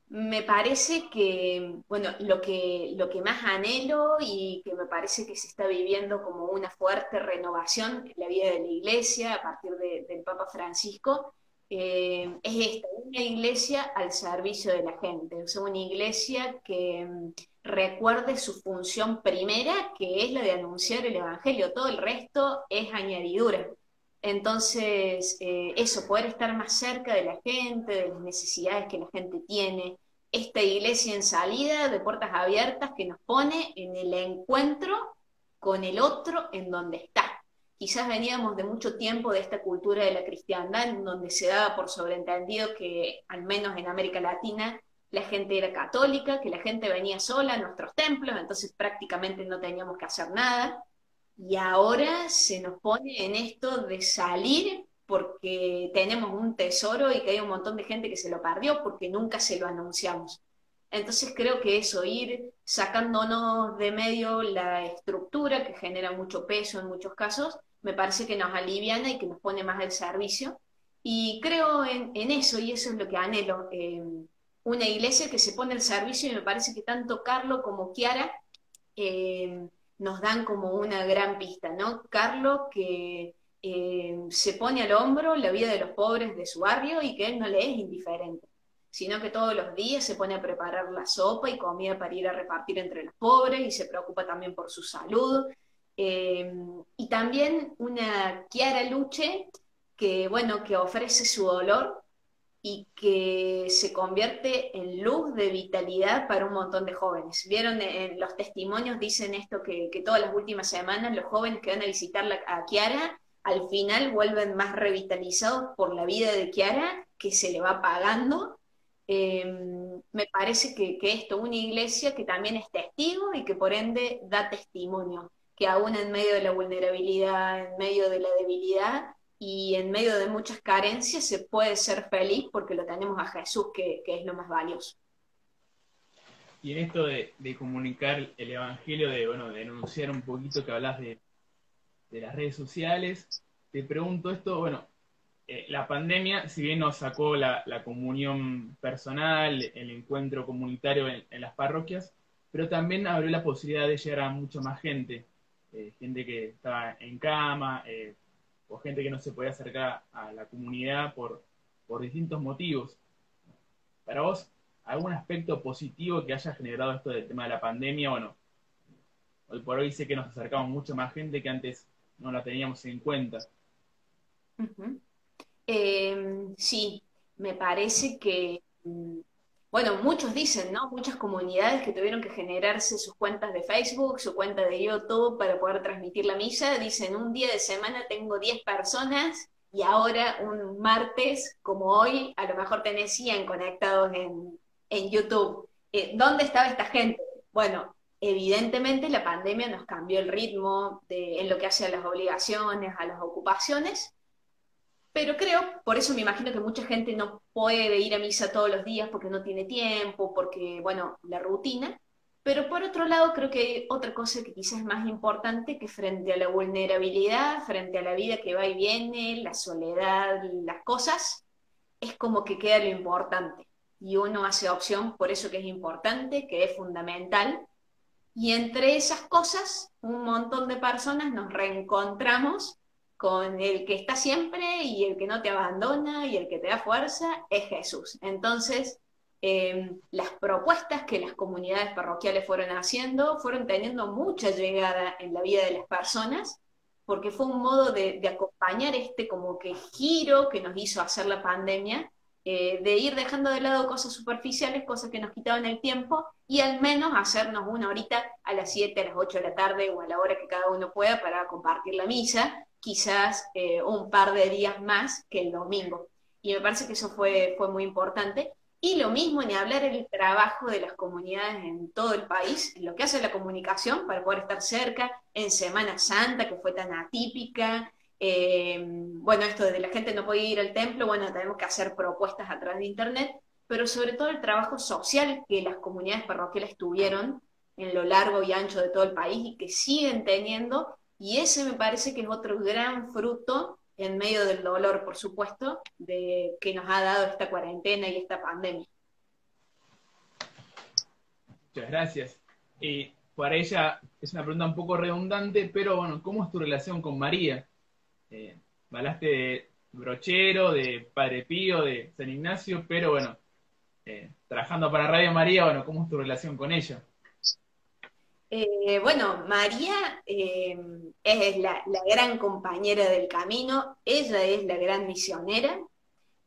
Me parece que, bueno, lo que más anhelo y que me parece que se está viviendo como una fuerte renovación en la vida de la iglesia a partir del Papa Francisco, es esta, una iglesia al servicio de la gente, o sea, una iglesia que recuerde su función primera, que es la de anunciar el Evangelio, todo el resto es añadidura. Entonces, eso, poder estar más cerca de la gente, de las necesidades que la gente tiene, esta iglesia en salida, de puertas abiertas, que nos pone en el encuentro con el otro en donde está. Quizás veníamos de mucho tiempo de esta cultura de la cristiandad, en donde se daba por sobreentendido que, al menos en América Latina, la gente era católica, que la gente venía sola a nuestros templos, entonces prácticamente no teníamos que hacer nada. Y ahora se nos pone en esto de salir porque tenemos un tesoro y que hay un montón de gente que se lo perdió porque nunca se lo anunciamos. Entonces creo que eso, ir sacándonos de medio la estructura que genera mucho peso en muchos casos, me parece que nos aliviana y que nos pone más al servicio. Y creo en eso y eso es lo que anhelo. Una iglesia que se pone al servicio y me parece que tanto Carlo como Chiara nos dan como una gran pista, ¿no? Carlos que se pone al hombro la vida de los pobres de su barrio y que él no le es indiferente, sino que todos los días se pone a preparar la sopa y comida para ir a repartir entre los pobres y se preocupa también por su salud. Y también una Chiara Luce que, bueno, que ofrece su dolor y que se convierte en luz de vitalidad para un montón de jóvenes. Vieron, en los testimonios dicen esto, que todas las últimas semanas los jóvenes que van a visitar a Chiara, al final vuelven más revitalizados por la vida de Chiara que se le va pagando. Me parece que esto, una iglesia que también es testigo y que por ende da testimonio, que aún en medio de la vulnerabilidad, en medio de la debilidad y en medio de muchas carencias se puede ser feliz porque lo tenemos a Jesús, que es lo más valioso. Y en esto de comunicar el evangelio, de, bueno, de denunciar un poquito que hablas de las redes sociales, te pregunto esto, bueno, la pandemia, si bien nos sacó la comunión personal, el encuentro comunitario en las parroquias, pero también abrió la posibilidad de llegar a mucha más gente, gente que estaba en cama, o gente que no se podía acercar a la comunidad por distintos motivos. Para vos, ¿algún aspecto positivo que haya generado esto del tema de la pandemia? Bueno, hoy por hoy sé que nos acercamos mucho más gente que antes no la teníamos en cuenta. Ujú. Sí, me parece que, bueno, muchos dicen, ¿no? Muchas comunidades que tuvieron que generarse sus cuentas de Facebook, su cuenta de YouTube para poder transmitir la misa, dicen, un día de semana tengo 10 personas y ahora un martes, como hoy, a lo mejor tenés 100 conectados en YouTube. ¿Dónde estaba esta gente? Bueno, evidentemente la pandemia nos cambió el ritmo en lo que hace a las obligaciones, a las ocupaciones. Pero creo, por eso me imagino que mucha gente no puede ir a misa todos los días porque no tiene tiempo, porque, bueno, la rutina. Pero por otro lado, creo que hay otra cosa que quizás es más importante, que frente a la vulnerabilidad, frente a la vida que va y viene, la soledad, las cosas, es como que queda lo importante. Y uno hace opción por eso que es importante, que es fundamental. Y entre esas cosas, un montón de personas nos reencontramos con el que está siempre y el que no te abandona y el que te da fuerza, es Jesús. Entonces, las propuestas que las comunidades parroquiales fueron haciendo fueron teniendo mucha llegada en la vida de las personas, porque fue un modo de acompañar este como que giro que nos hizo hacer la pandemia, de ir dejando de lado cosas superficiales, cosas que nos quitaban el tiempo, y al menos hacernos una horita a las 7, a las 8 de la tarde o a la hora que cada uno pueda para compartir la misa, quizás un par de días más que el domingo. Y me parece que eso fue muy importante. Y lo mismo, ni hablar el trabajo de las comunidades en todo el país, en lo que hace la comunicación para poder estar cerca, en Semana Santa, que fue tan atípica, bueno, esto de la gente no puede ir al templo, bueno, tenemos que hacer propuestas a través de internet, pero sobre todo el trabajo social que las comunidades parroquiales tuvieron en lo largo y ancho de todo el país y que siguen teniendo, y ese me parece que es otro gran fruto en medio del dolor, por supuesto, de que nos ha dado esta cuarentena y esta pandemia. Muchas gracias. Para ella es una pregunta un poco redundante, pero bueno, ¿cómo es tu relación con María? Hablaste de Brochero, de Padre Pío, de San Ignacio, pero bueno, trabajando para Radio María, bueno, ¿cómo es tu relación con ella? Bueno, María es la gran compañera del camino, ella es la gran misionera.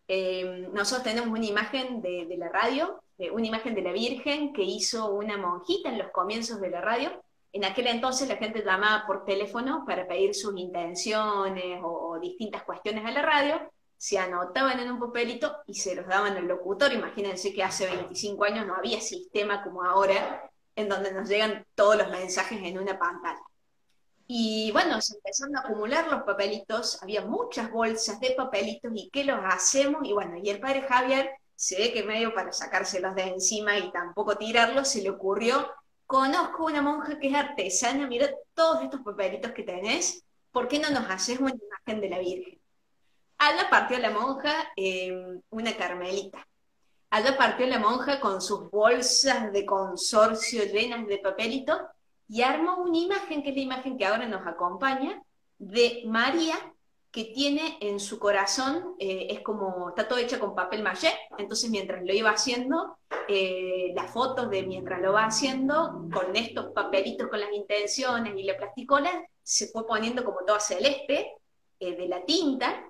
Nosotros tenemos una imagen de la radio, una imagen de la Virgen que hizo una monjita en los comienzos de la radio. En aquel entonces la gente llamaba por teléfono para pedir sus intenciones o distintas cuestiones a la radio, se anotaban en un papelito y se los daban al locutor. Imagínense que hace 25 años no había sistema como ahora, en donde nos llegan todos los mensajes en una pantalla. Y bueno, se empezaron a acumular los papelitos, había muchas bolsas de papelitos, ¿y qué los hacemos? Y bueno, y el padre Javier se ve que medio para sacárselos de encima y tampoco tirarlos, se le ocurrió: conozco una monja que es artesana, mira todos estos papelitos que tenés, ¿por qué no nos haces una imagen de la Virgen? Allá partió la monja, una carmelita. Allá partió la monja con sus bolsas de consorcio llenas de papelitos y armó una imagen, que es la imagen que ahora nos acompaña, de María, que tiene en su corazón, es como, está todo hecha con papel maché, entonces mientras lo iba haciendo, las fotos de mientras lo va haciendo, con estos papelitos con las intenciones y la plasticola, se fue poniendo como toda celeste, de la tinta,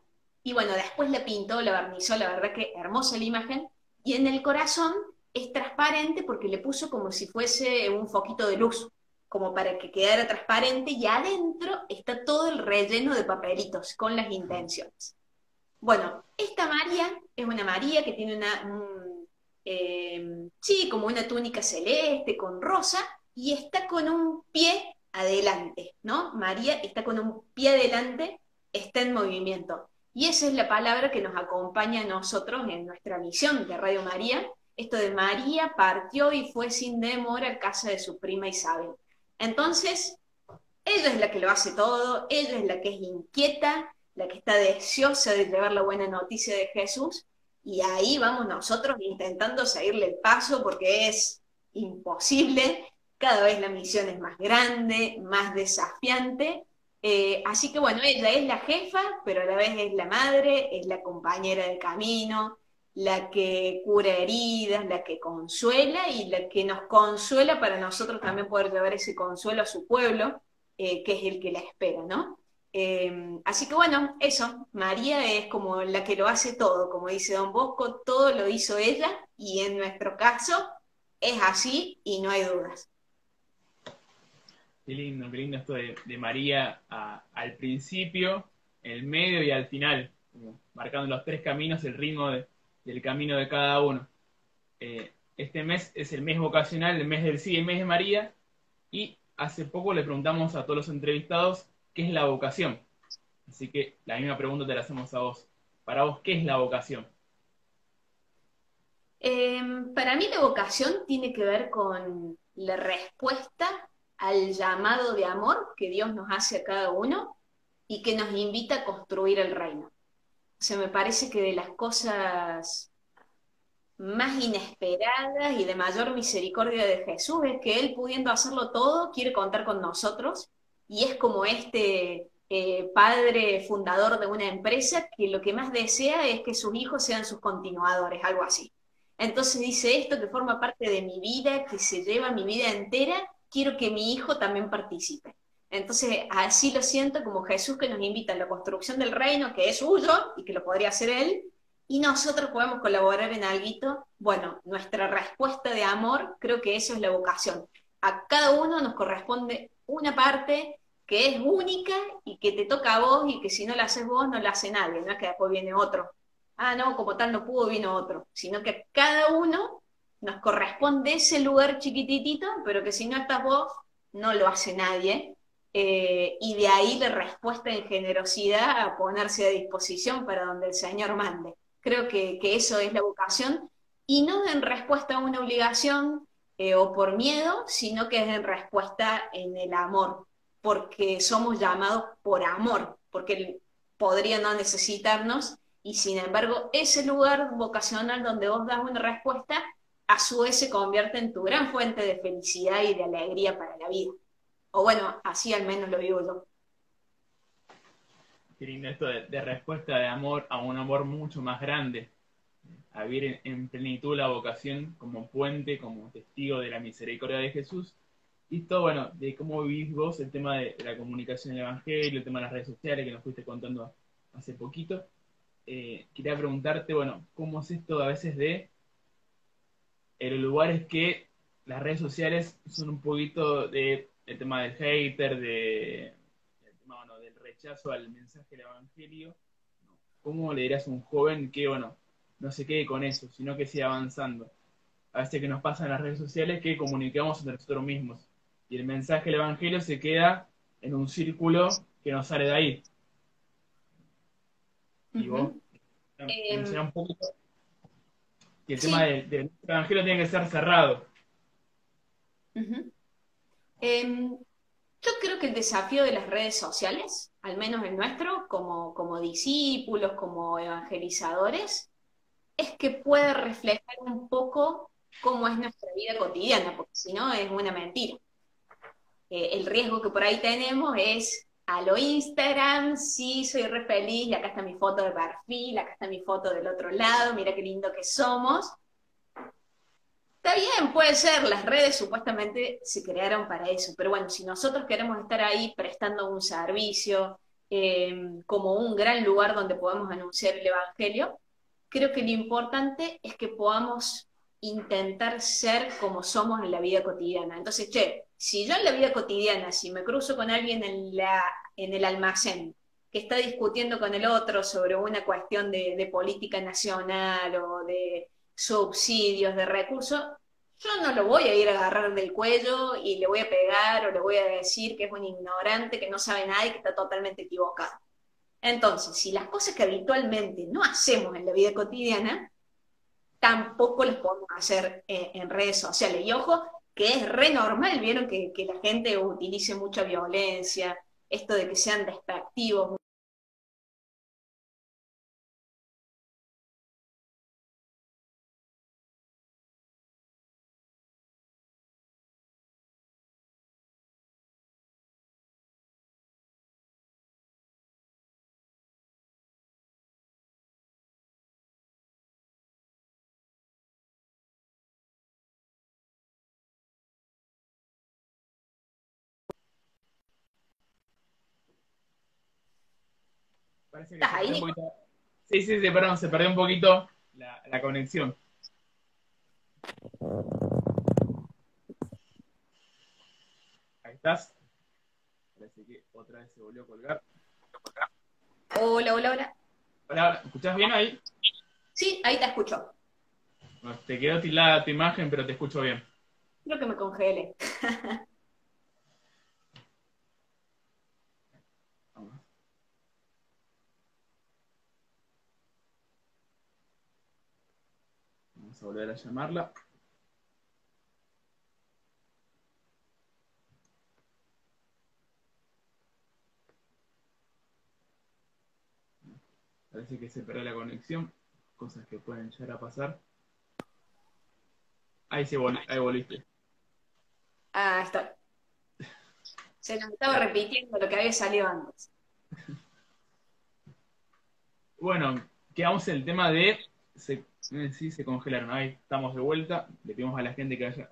y bueno, después la pintó, la barnizó, la verdad que hermosa la imagen, y en el corazón es transparente porque le puso como si fuese un foquito de luz, como para que quedara transparente, y adentro está todo el relleno de papelitos con las intenciones. Bueno, esta María es una María que tiene sí, como una túnica celeste con rosa y está con un pie adelante, ¿no? María está con un pie adelante, está en movimiento. Y esa es la palabra que nos acompaña a nosotros en nuestra misión de Radio María. Esto de María partió y fue sin demora a casa de su prima Isabel. Entonces, ella es la que lo hace todo, ella es la que es inquieta, la que está deseosa de llevar la buena noticia de Jesús, y ahí vamos nosotros intentando seguirle el paso porque es imposible, cada vez la misión es más grande, más desafiante, así que bueno, ella es la jefa, pero a la vez es la madre, es la compañera de camino, la que cura heridas, la que consuela y la que nos consuela para nosotros también poder llevar ese consuelo a su pueblo, que es el que la espera, ¿no? Así que bueno, eso, María es como la que lo hace todo, como dice Don Bosco, todo lo hizo ella y en nuestro caso es así y no hay dudas. Qué lindo esto de María al principio, el medio y al final, como marcando los tres caminos, el ritmo del camino de cada uno. Este mes es el mes vocacional, el mes del sí, el mes de María, y hace poco le preguntamos a todos los entrevistados qué es la vocación. Así que la misma pregunta te la hacemos a vos. Para vos, ¿qué es la vocación? Para mí la vocación tiene que ver con la respuesta al llamado de amor que Dios nos hace a cada uno y que nos invita a construir el reino. O sea, me parece que de las cosas más inesperadas y de mayor misericordia de Jesús es que Él, pudiendo hacerlo todo, quiere contar con nosotros y es como este padre fundador de una empresa que lo que más desea es que sus hijos sean sus continuadores, algo así. Entonces dice esto que forma parte de mi vida, que se lleva mi vida entera, quiero que mi hijo también participe. Entonces así lo siento como Jesús que nos invita a la construcción del reino, que es suyo y que lo podría hacer Él, y nosotros podemos colaborar en algo. Bueno, nuestra respuesta de amor, creo que eso es la vocación. A cada uno nos corresponde una parte que es única y que te toca a vos y que si no la haces vos, no la hace nadie, no es que después viene otro. Ah, no, como tal no pudo, vino otro, sino que a cada uno nos corresponde ese lugar chiquititito, pero que si no estás vos, no lo hace nadie. Y de ahí la respuesta en generosidad a ponerse a disposición para donde el Señor mande. Creo que eso es la vocación, y no en respuesta a una obligación o por miedo, sino que es en respuesta en el amor, porque somos llamados por amor, porque Él podría no necesitarnos, y sin embargo ese lugar vocacional donde vos das una respuesta, a su vez se convierte en tu gran fuente de felicidad y de alegría para la vida. O bueno, así al menos lo vivo yo. Qué lindo esto de respuesta de amor a un amor mucho más grande, a vivir en plenitud la vocación como puente, como testigo de la misericordia de Jesús. Y esto, bueno, de cómo vivís vos el tema de la comunicación del Evangelio, el tema de las redes sociales que nos fuiste contando hace poquito. Quería preguntarte, bueno, ¿cómo es esto a veces de los lugares que las redes sociales son un poquito de el tema del hater, el tema, bueno, del rechazo al mensaje del Evangelio? ¿Cómo le dirás a un joven que, bueno, no se quede con eso, sino que siga avanzando? A veces que nos pasa en las redes sociales que comunicamos entre nosotros mismos y el mensaje del Evangelio se queda en un círculo que no sale de ahí. Y vos mencionás un poquito que el tema Sí. del Evangelio tiene que ser cerrado. Yo creo que el desafío de las redes sociales, al menos el nuestro, como discípulos, como evangelizadores, es que puede reflejar un poco cómo es nuestra vida cotidiana, porque si no es una mentira. El riesgo que por ahí tenemos es a lo Instagram, sí, soy re feliz, y acá está mi foto de perfil, acá está mi foto del otro lado, mira qué lindo que somos. Está bien, puede ser, las redes supuestamente se crearon para eso, pero bueno, si nosotros queremos estar ahí prestando un servicio, como un gran lugar donde podamos anunciar el Evangelio, creo que lo importante es que podamos intentar ser como somos en la vida cotidiana. Entonces, che, si yo en la vida cotidiana, si me cruzo con alguien en el almacén, que está discutiendo con el otro sobre una cuestión de política nacional o de subsidios, de recursos, yo no lo voy a ir a agarrar del cuello y le voy a pegar o le voy a decir que es un ignorante, que no sabe nada y que está totalmente equivocado. Entonces, si las cosas que habitualmente no hacemos en la vida cotidiana, tampoco las podemos hacer en redes sociales. Y ojo, que es re normal, vieron que la gente utilice mucha violencia, esto de que sean despectivos. Parece que ¿Estás se ahí, perdió un Nico? poquito. Sí, sí, sí, perdón, se perdió un poquito la conexión. Ahí estás. Parece que otra vez se volvió a colgar. Hola, hola, hola. Hola, hola, ¿me escuchás bien ahí? Sí, ahí te escucho. Bueno, te quedó tildada tu imagen, pero te escucho bien. Creo que me congelé. Vamos, vamos a volver a llamarla. Parece que se perdió la conexión. Cosas que pueden llegar a pasar. Ahí volviste. Ah, está. Se nos estaba repitiendo lo que había salido antes. Bueno, quedamos en el tema de. Sí, se congelaron. Ahí estamos de vuelta. Le pedimos a la gente que haya.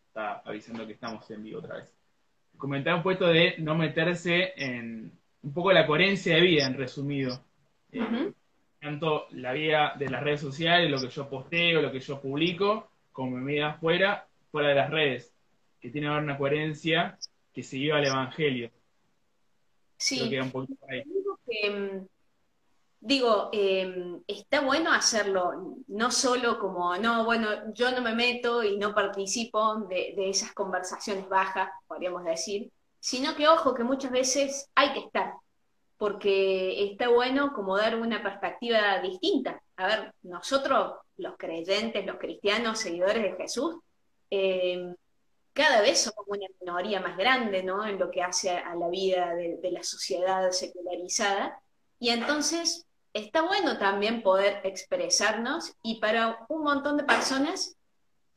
Está avisando que estamos en vivo otra vez. Comentar un poquito de no meterse en un poco la coherencia de vida, en resumido. Ujú. Tanto la vida de las redes sociales, lo que yo posteo, lo que yo publico, como mi vida fuera de las redes, que tiene que haber una coherencia que se lleva al Evangelio. Creo que Sí. era un poquito ahí. Digo que, digo, está bueno hacerlo, no solo como, no, bueno, yo no me meto y no participo de esas conversaciones bajas, podríamos decir, sino que, ojo, que muchas veces hay que estar, porque está bueno como dar una perspectiva distinta. A ver, nosotros, los creyentes, los cristianos, seguidores de Jesús, eh, cada vez somos una minoría más grande, ¿no? En lo que hace a la vida de la sociedad secularizada. Y entonces está bueno también poder expresarnos y para un montón de personas,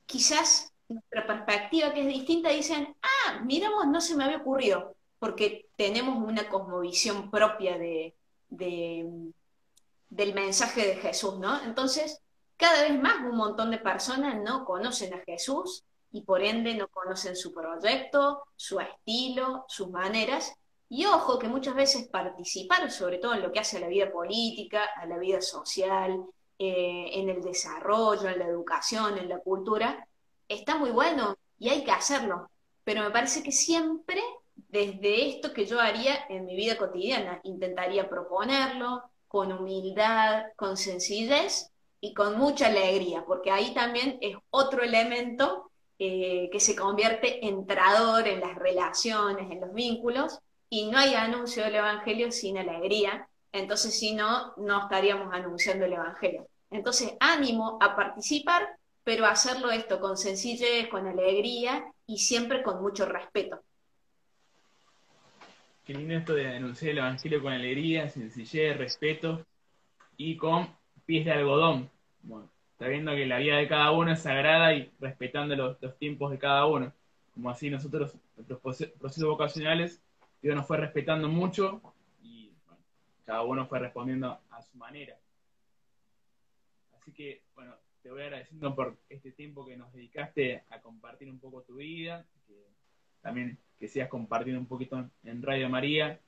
quizás nuestra perspectiva que es distinta, dicen, ah, miramos, no se me había ocurrido, porque tenemos una cosmovisión propia de, del mensaje de Jesús, ¿no? Entonces, cada vez más un montón de personas no conocen a Jesús y por ende no conocen su proyecto, su estilo, sus maneras. Y ojo que muchas veces participar, sobre todo en lo que hace a la vida política, a la vida social, en el desarrollo, en la educación, en la cultura, está muy bueno y hay que hacerlo. Pero me parece que siempre desde esto que yo haría en mi vida cotidiana, intentaría proponerlo, con humildad, con sencillez y con mucha alegría, porque ahí también es otro elemento que se convierte en trador en las relaciones, en los vínculos, y no hay anuncio del Evangelio sin alegría, entonces si no, no estaríamos anunciando el Evangelio. Entonces, ánimo a participar, pero hacerlo esto con sencillez, con alegría y siempre con mucho respeto. Qué lindo esto de anunciar el Evangelio con alegría, sencillez, respeto y con pies de algodón. Bueno, sabiendo que la vida de cada uno es sagrada y respetando los tiempos de cada uno. Como así nosotros, nuestros procesos vocacionales, Dios nos fue respetando mucho y bueno, cada uno fue respondiendo a su manera. Así que, bueno, te voy agradeciendo por este tiempo que nos dedicaste a compartir un poco tu vida, que también que sigas compartiendo un poquito en Radio María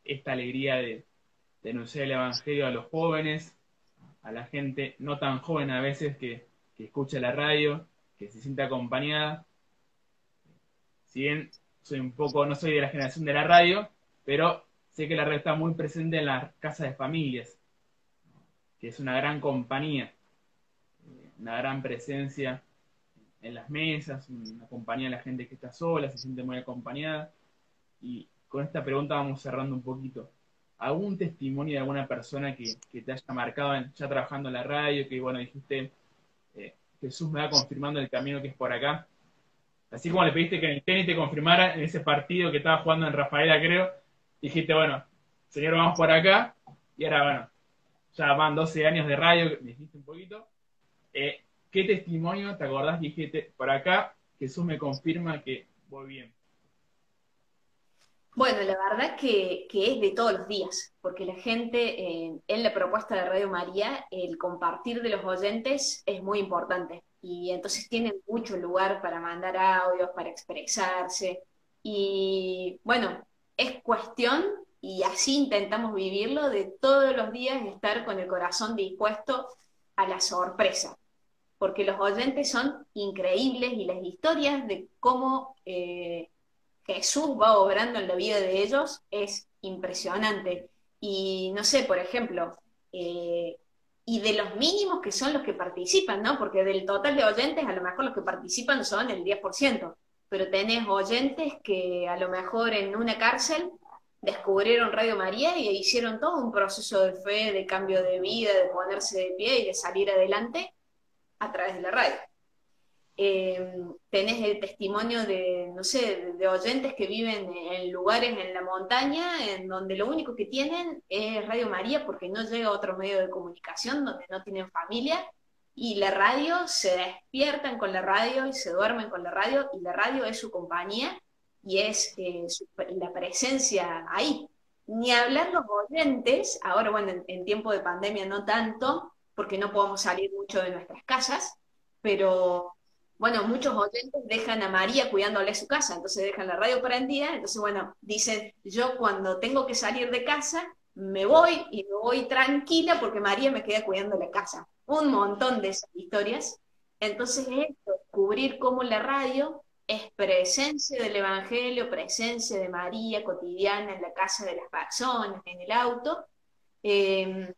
esta alegría de anunciar el Evangelio a los jóvenes, a la gente no tan joven a veces que escucha la radio, que se siente acompañada. Si bien soy un poco, no soy de la generación de la radio, pero sé que la radio está muy presente en las casas de familias, que es una gran compañía, una gran presencia en las mesas, una compañía de la gente que está sola, se siente muy acompañada. Y con esta pregunta vamos cerrando un poquito. ¿Algún testimonio de alguna persona que te haya marcado ya trabajando en la radio, que bueno, dijiste, Jesús me va confirmando el camino que es por acá? Así como le pediste que en el tenis te confirmara en ese partido que estaba jugando en Rafaela, creo, dijiste, bueno, Señor, vamos por acá. Y ahora, bueno, ya van 12 años de radio, me dijiste un poquito. ¿Qué testimonio te acordás que dijiste, por acá Jesús me confirma que voy bien? Bueno, la verdad que es de todos los días, porque la gente, en la propuesta de Radio María, el compartir de los oyentes es muy importante. Y entonces tienen mucho lugar para mandar audios, para expresarse. Y bueno, es cuestión, y así intentamos vivirlo, de todos los días estar con el corazón dispuesto a la sorpresa. Porque los oyentes son increíbles y las historias de cómo Jesús va obrando en la vida de ellos es impresionante. Y no sé, por ejemplo, eh, y de los mínimos que son los que participan, ¿no? Porque del total de oyentes, a lo mejor los que participan son el 10%, pero tenés oyentes que a lo mejor en una cárcel descubrieron Radio María y hicieron todo un proceso de fe, de cambio de vida, de ponerse de pie y de salir adelante a través de la radio. Tenés el testimonio de, no sé, de oyentes que viven en lugares en la montaña, en donde lo único que tienen es Radio María porque no llega otro medio de comunicación, donde no tienen familia, y la radio, se despiertan con la radio y se duermen con la radio, y la radio es su compañía y es la presencia ahí. Ni hablar los oyentes, ahora bueno, en tiempo de pandemia no tanto, porque no podemos salir mucho de nuestras casas, pero bueno, muchos oyentes dejan a María cuidándole su casa, entonces dejan la radio prendida, entonces bueno, dicen, yo cuando tengo que salir de casa, me voy y me voy tranquila porque María me queda cuidando la casa. Un montón de esas historias. Entonces esto, descubrir cómo la radio es presencia del Evangelio, presencia de María cotidiana en la casa de las personas, en el auto, eh,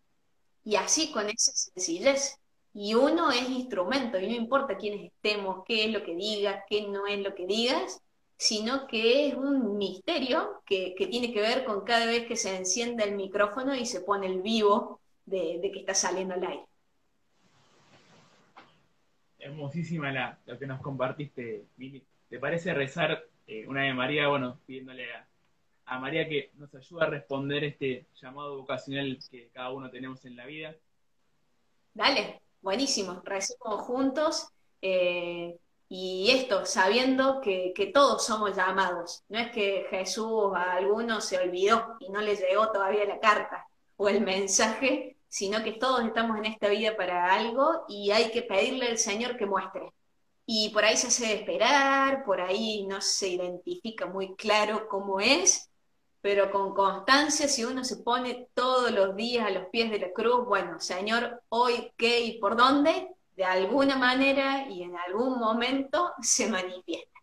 y así con esa sencillez. Y uno es instrumento, y no importa quiénes estemos, qué es lo que digas, qué no es lo que digas, sino que es un misterio que tiene que ver con cada vez que se enciende el micrófono y se pone el vivo de que está saliendo al aire. Hermosísima lo que nos compartiste, Mili. ¿Te parece rezar una de María, bueno, pidiéndole a María que nos ayude a responder este llamado vocacional que cada uno tenemos en la vida? Dale, buenísimo, recemos juntos, y esto, sabiendo que todos somos llamados. No es que Jesús a algunos se olvidó y no le llegó todavía la carta o el mensaje, sino que todos estamos en esta vida para algo y hay que pedirle al Señor que muestre. Y por ahí se hace esperar, por ahí no se identifica muy claro cómo es, pero con constancia, si uno se pone todos los días a los pies de la cruz, bueno, Señor, hoy qué y por dónde, de alguna manera y en algún momento se manifiesta.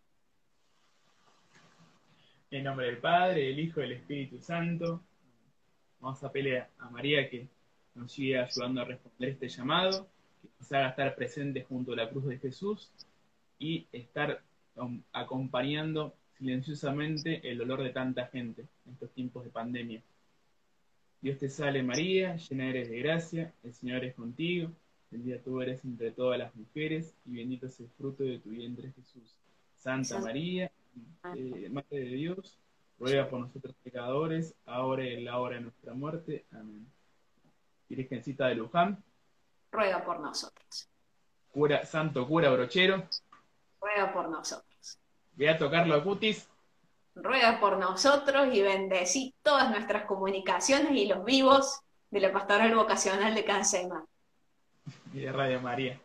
En nombre del Padre, del Hijo y del Espíritu Santo, vamos a pedir a María que nos siga ayudando a responder este llamado, que nos haga estar presentes junto a la cruz de Jesús y estar acompañando silenciosamente el dolor de tanta gente en estos tiempos de pandemia. Dios te salve María, llena eres de gracia, el Señor es contigo, bendita tú eres entre todas las mujeres, y bendito es el fruto de tu vientre Jesús. Santa María, Madre de Dios, ruega por nosotros pecadores, ahora y en la hora de nuestra muerte. Amén. Virgencita de Luján, Ruega por nosotros. Santo cura brochero, Ruega por nosotros. Beato Carlo Acutis, ruega por nosotros y bendecí todas nuestras comunicaciones y los vivos de la Pastoral Vocacional de Cancema. Y de Radio María.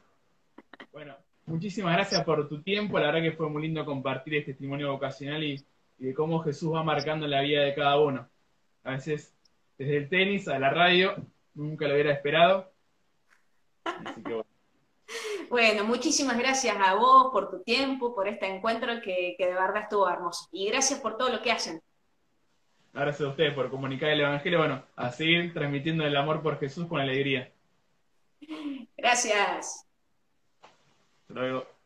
Bueno, muchísimas gracias por tu tiempo, la verdad que fue muy lindo compartir este testimonio vocacional y de cómo Jesús va marcando la vida de cada uno. A veces, desde el tenis a la radio, nunca lo hubiera esperado. Así que bueno. Bueno, muchísimas gracias a vos por tu tiempo, por este encuentro que de verdad estuvo hermoso. Y gracias por todo lo que hacen. gracias a ustedes por comunicar el Evangelio. Bueno, a seguir transmitiendo el amor por Jesús con alegría. Gracias. Hasta luego.